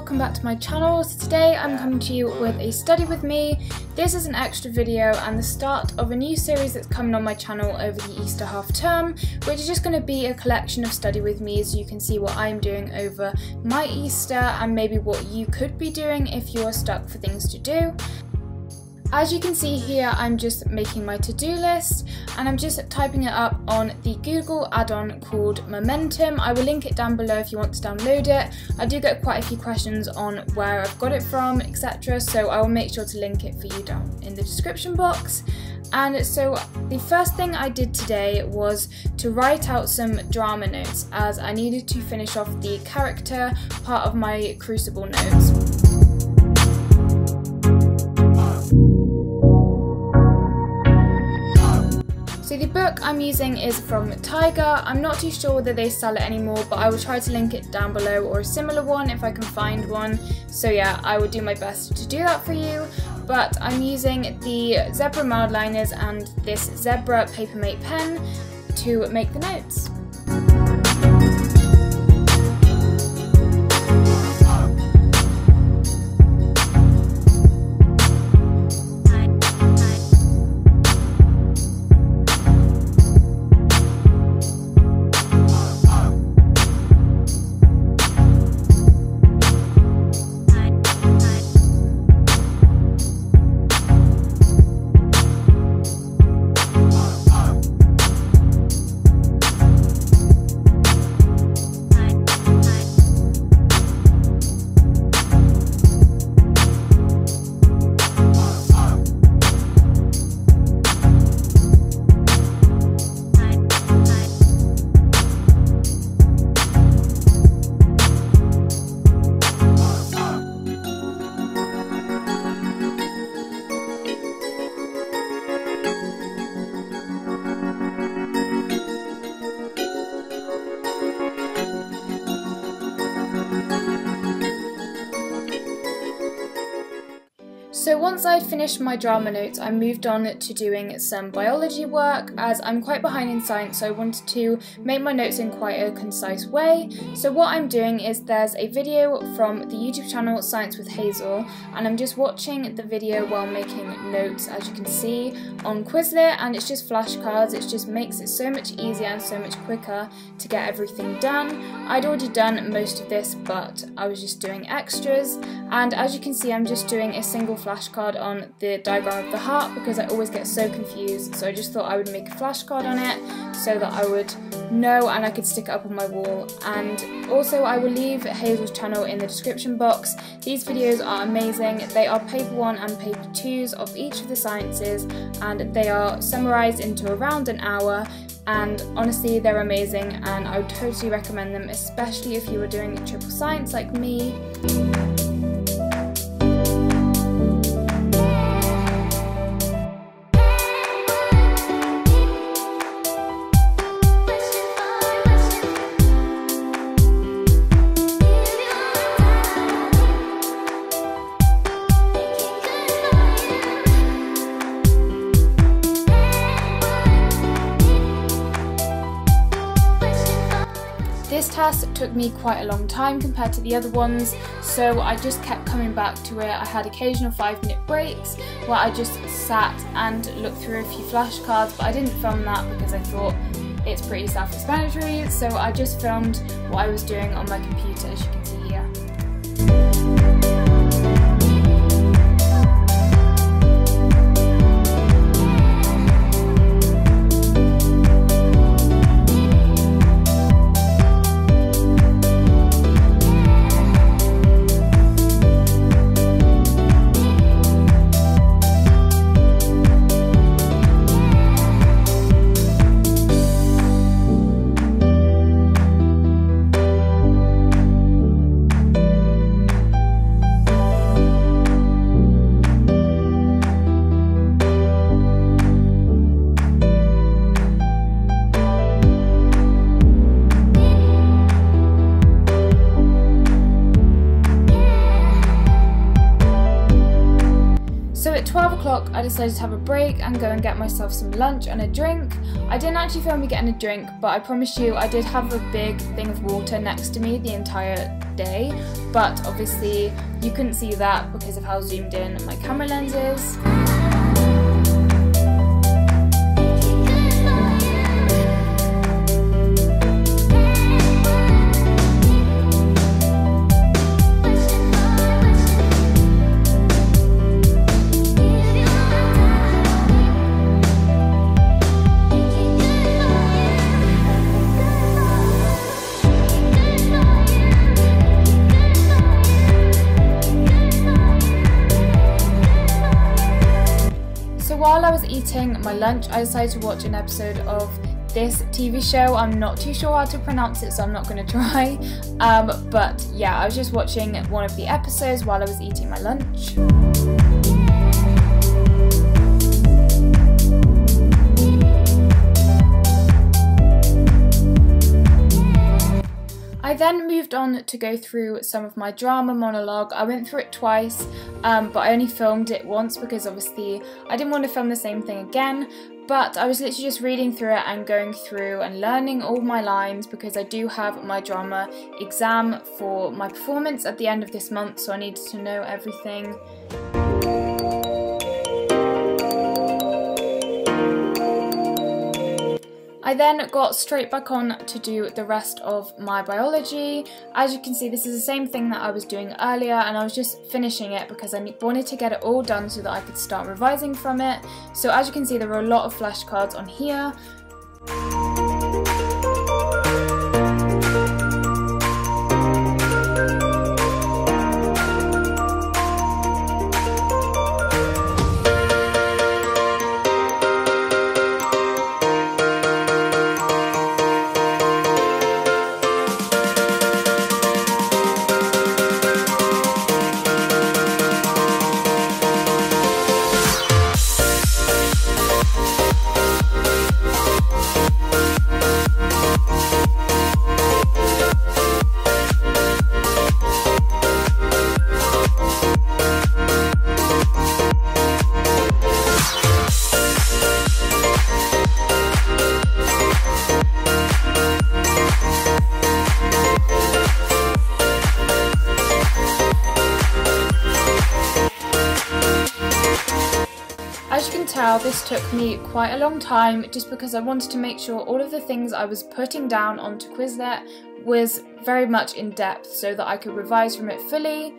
welcome back to my channel. So today I'm coming to you with a study with me. This is an extra video and the start of a new series that's coming on my channel over the Easter half term, which is just going to be a collection of study with me so you can see what I'm doing over my Easter and maybe what you could be doing if you're stuck for things to do. As you can see here, I'm just making my to-do list and I'm just typing it up on the Google add-on called Momentum. I will link it down below if you want to download it. I do get quite a few questions on where I've got it from, etc. So I will make sure to link it for you down in the description box. And so the first thing I did today was to write out some drama notes as I needed to finish off the character part of my Crucible notes. So the book I'm using is from Tiger. I'm not too sure whether they sell it anymore, but I will try to link it down below or a similar one if I can find one. So yeah, I will do my best to do that for you. But I'm using the zebra mild liners and this zebra Papermate pen to make the notes. So once I'd finished my drama notes, I moved on to doing some biology work as I'm quite behind in science, so I wanted to make my notes in quite a concise way. So what I'm doing is there's a video from the YouTube channel Science with Hazel and I'm just watching the video while making notes, as you can see, on Quizlet, and it's just flashcards. It just makes it so much easier and so much quicker to get everything done. I'd already done most of this, but I was just doing extras, and as you can see I'm just doing a single flashcard on the diagram of the heart because I always get so confused, so I just thought I would make a flashcard on it so that I would know and I could stick it up on my wall. And also I will leave Hazel's channel in the description box. These videos are amazing. They are paper 1 and paper 2s of each of the sciences and they are summarised into around an hour, and honestly they're amazing and I would totally recommend them, especially if you were doing a triple science like me. This task took me quite a long time compared to the other ones, so I just kept coming back to it. I had occasional 5-minute breaks where I just sat and looked through a few flashcards, but I didn't film that because I thought it's pretty self-explanatory, so I just filmed what I was doing on my computer, as you can see here. o'clock I decided to have a break and go and get myself some lunch and a drink. I didn't actually film me getting a drink, but I promise you I did have a big thing of water next to me the entire day, but obviously you couldn't see that because of how zoomed in my camera lens is. While I was eating my lunch, I decided to watch an episode of this TV show. I'm not too sure how to pronounce it, so I'm not going to try. But yeah, I was just watching one of the episodes while I was eating my lunch. I then moved on to go through some of my drama monologue. I went through it twice, but I only filmed it once because obviously I didn't want to film the same thing again. But I was literally just reading through it and going through and learning all my lines because I do have my drama exam for my performance at the end of this month, so I needed to know everything. I then got straight back on to do the rest of my biology. As you can see, this is the same thing that I was doing earlier, and I was just finishing it because I wanted to get it all done so that I could start revising from it. So as you can see, there were a lot of flashcards on here. As you can tell, this took me quite a long time just because I wanted to make sure all of the things I was putting down onto Quizlet was very much in depth so that I could revise from it fully.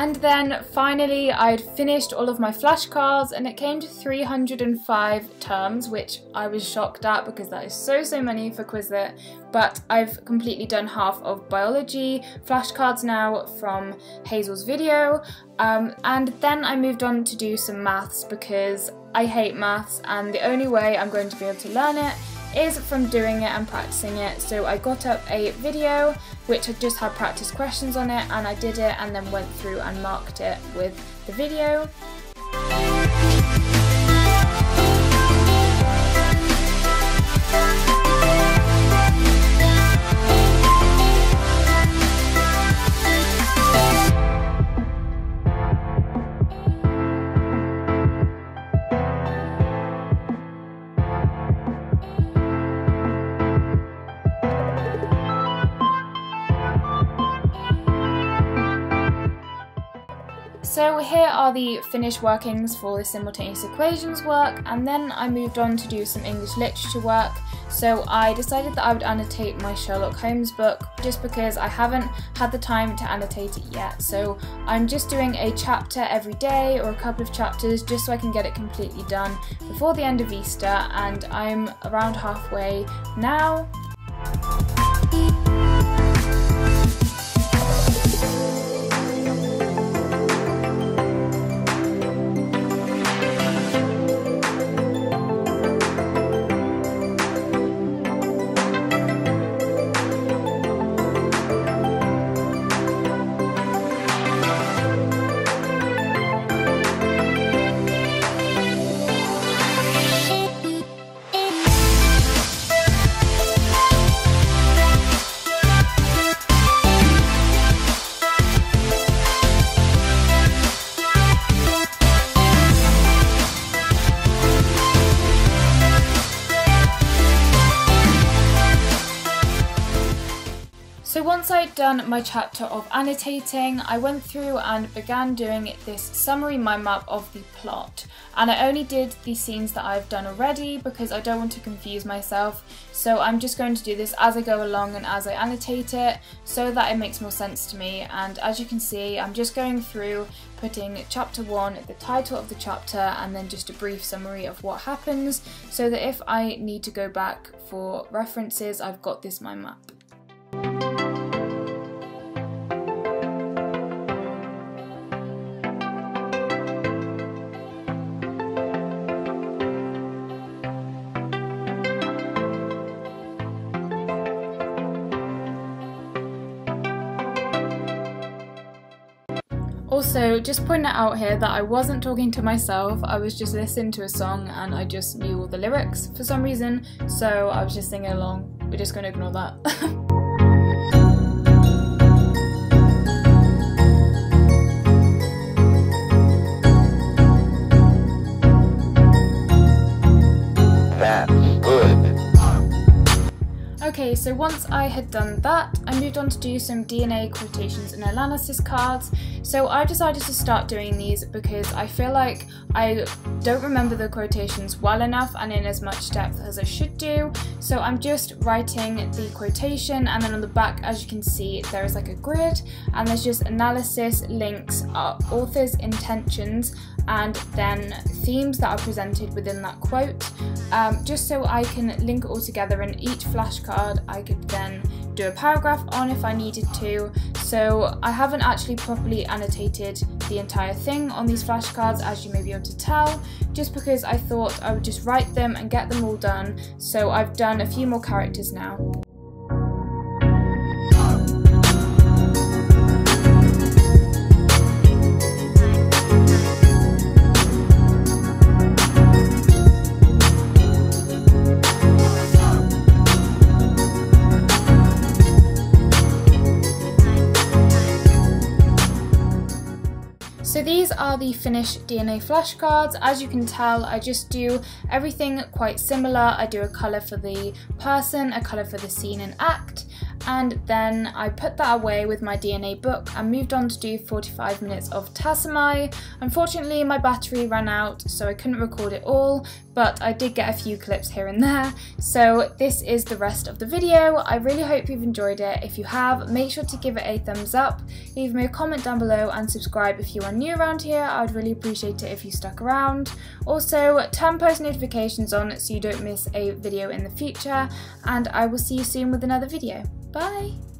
And then finally I'd finished all of my flashcards and it came to 305 terms, which I was shocked at because that is so many for Quizlet. But I've completely done half of biology flashcards now from Hazel's video, and then I moved on to do some maths because I hate maths and the only way I'm going to be able to learn it is from doing it and practicing it. So I got up a video which had just had practice questions on it, and I did it and then went through and marked it with the video. So here are the finished workings for the simultaneous equations work, and then I moved on to do some English literature work. So I decided that I would annotate my Sherlock Holmes book just because I haven't had the time to annotate it yet. So I'm just doing a chapter every day or a couple of chapters just so I can get it completely done before the end of Easter, and I'm around halfway now. So once I'd done my chapter of annotating, I went through and began doing this summary mind map of the plot. And I only did the scenes that I've done already because I don't want to confuse myself. So I'm just going to do this as I go along and as I annotate it so that it makes more sense to me. And as you can see, I'm just going through putting chapter 1, the title of the chapter, and then just a brief summary of what happens so that if I need to go back for references, I've got this mind map. Also, just pointing it out here that I wasn't talking to myself, I was just listening to a song and I just knew all the lyrics for some reason, so I was just singing along. We're just going to ignore that. Okay, so once I had done that, I moved on to do some DNA quotations and analysis cards. So I decided to start doing these because I feel like I don't remember the quotations well enough and in as much depth as I should do. So I'm just writing the quotation, and then on the back, as you can see, there is like a grid, and there's just analysis, links, author's intentions, and then themes that are presented within that quote, just so I can link it all together. In each flashcard I could then do a paragraph on if I needed to. So I haven't actually properly annotated the entire thing on these flashcards, as you may be able to tell, just because I thought I would just write them and get them all done. So I've done a few more characters now. So these are the finished DNA flashcards. As you can tell, I just do everything quite similar. I do a colour for the person, a colour for the scene and act, and then I put that away with my DNA book and moved on to do 45 minutes of Tassamai. Unfortunately my battery ran out, so I couldn't record it all, but I did get a few clips here and there. So this is the rest of the video. I really hope you've enjoyed it. If you have, make sure to give it a thumbs up, leave me a comment down below and subscribe if you are new around here. I would really appreciate it if you stuck around. Also, turn post notifications on so you don't miss a video in the future, and I will see you soon with another video. Bye!